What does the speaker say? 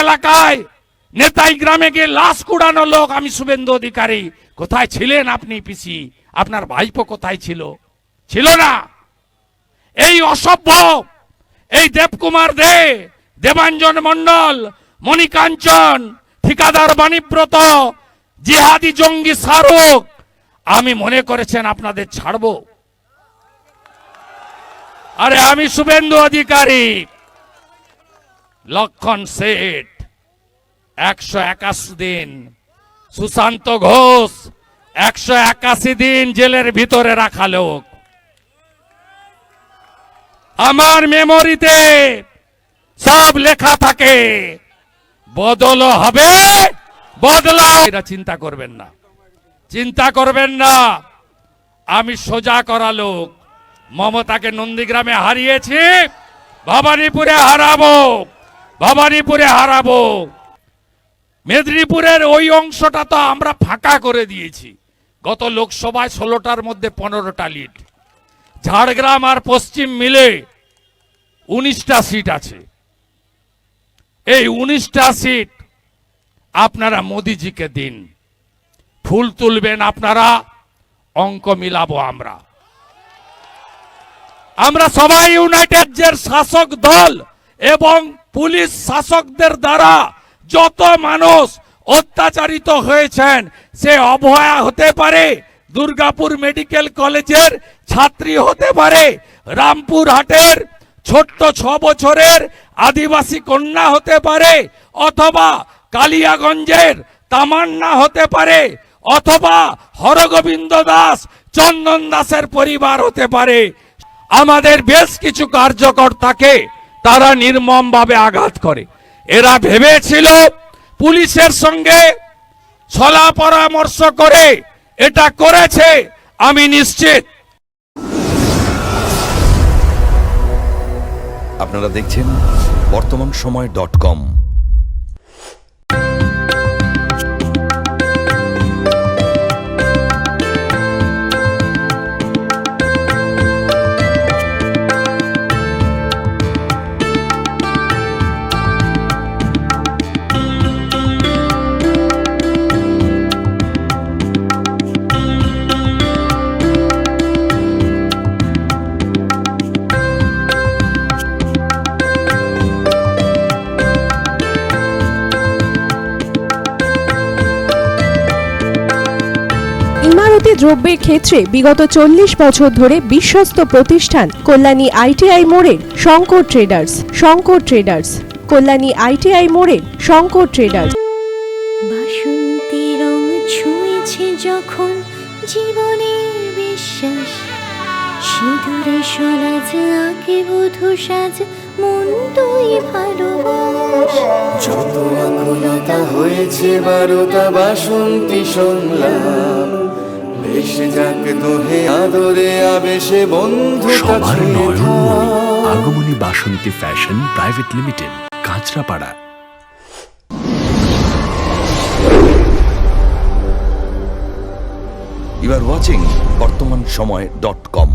এলাকায় নেতাই গ্রামে গিয়ে লাশ কুড়ানো লোক আমি শুভেন্দু অধিকারী। কোথায় ছিলেন আপনি পিসি? আপনার ভাইপো কোথায় ছিল? ছিল না। এই অসভ্য এই দেবকুমার দে, দেবাঞ্জন মণ্ডল, মণিকাঞ্চন, ঠিকাদার বাণীব্রত, জিহাদি জঙ্গি শাহরুখ, আমি মনে করেছেন আপনাদের ছাড়বো? আরে আমি শুভেন্দু অধিকারী, লক্ষণ শেঠ 181 দিন, সুশান্ত ঘোষ 181 দিন জেলের ভিতরে রাখা লোক। আমার মেমোরিতে সব লেখা থাকে, বদল হবে, বদলা। এরা চিন্তা করবেন না, চিন্তা করবেন না। আমি সোজা করা লোক। মমতাকে নন্দীগ্রামে হারিয়েছি, ভবানীপুরে হারাবো, ভবানীপুরে হারাবো। মেদিনীপুরের ওই অংশটা তো আমরা ফাঁকা করে দিয়েছি। গত লোকসভায় 16টার মধ্যে 15টা লিড। ঝাড়গ্রাম আর পশ্চিম মিলে 19টা সিট আছে। এই 19টা সিট আপনারা মোদিজিকে দিন, ফুল তুলবেন আপনারা, অঙ্ক মিলাবো আমরা। আমরা সবাই ইউনাইটেড জের শাসক দল এবং পুলিশ শাসকদের দ্বারা যত মানুষ অত্যাচারিত হয়েছেন, সে অভয়া হতে পারে, দুর্গাপুর মেডিকেল কলেজের ছাত্রী হতে পারে, রামপুরহাটের ছোট্ট 6 বছরের আদিবাসী কন্যা হতে পারে, অথবা কালিয়াগঞ্জের তামান্না হতে পারে, অথবা হরগোবিন্দ দাস, চন্দন দাসের পরিবার হতে পারে। আমাদের বেশ কিছু কার্যকর্তাকে তারা নির্মমভাবে আঘাত করে। এরা ভেবেছিল পুলিশের সঙ্গে সলা পরামর্শ করে এটা করেছে, আমি নিশ্চিত। আপনারা দেখছেন বর্তমানসময়.com। ইমারতি দ্রব্যের ক্ষেত্রে বিগত 40 বছর ধরে বিশ্বস্ত প্রতিষ্ঠান কল্যাণী আইটিআই মোড়ের Shankar traders. Shankar traders, Kalyani ITI মোড়ের শঙ্কর ট্রেডার্স। বাসন্তী রং ছুঁয়েছে যখন জীবনের বিশ্বাস, সিঁদুরে সরাজ আঁকে বধূ সাজ, মন তুই ভালোবাস। যত আকুলতা হয়েছে বারোটা বাসন্তী সংলাপ, ভেসে যাক দোহে আদরে আবেশে বন্ধু সবার নয়নমণি আগমনী বাসন্তী fashion private limited, Kanchrapara. You are watching বর্তমানসময়.com।